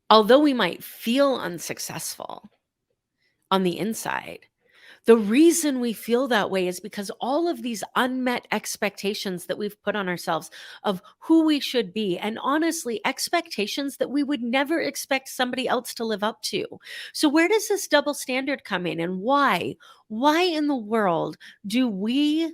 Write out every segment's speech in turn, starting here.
although we might feel unsuccessful on the inside, the reason we feel that way is because all of these unmet expectations that we've put on ourselves of who we should be, and honestly, expectations that we would never expect somebody else to live up to. So, where does this double standard come in, and why? Why in the world do we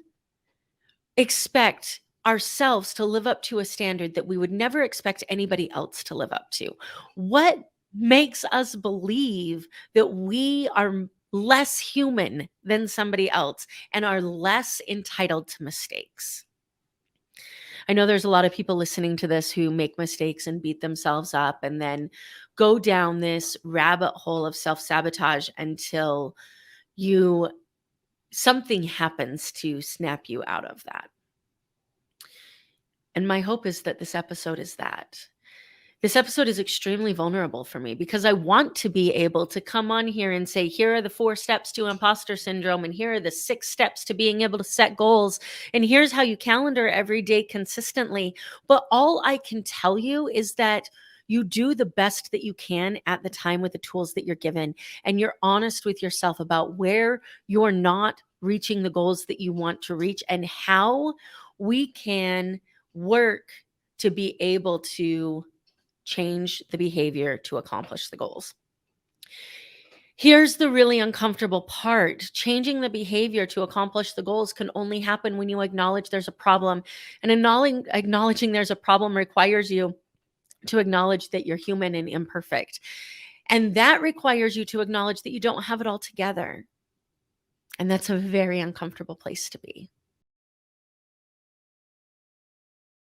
expect ourselves to live up to a standard that we would never expect anybody else to live up to? What makes us believe that we are less human than somebody else and are less entitled to mistakes? I know there's a lot of people listening to this who make mistakes and beat themselves up and then go down this rabbit hole of self-sabotage until you something happens to snap you out of that. And my hope is that this episode is that. This episode is extremely vulnerable for me because I want to be able to come on here and say, here are the 4 steps to imposter syndrome, and here are the 6 steps to being able to set goals, and here's how you calendar every day consistently. But all I can tell you is that you do the best that you can at the time with the tools that you're given, and you're honest with yourself about where you're not reaching the goals that you want to reach and how we can work to be able to change the behavior to accomplish the goals. Here's the really uncomfortable part. Changing the behavior to accomplish the goals can only happen when you acknowledge there's a problem. And acknowledging there's a problem requires you to acknowledge that you're human and imperfect. And that requires you to acknowledge that you don't have it all together. And that's a very uncomfortable place to be.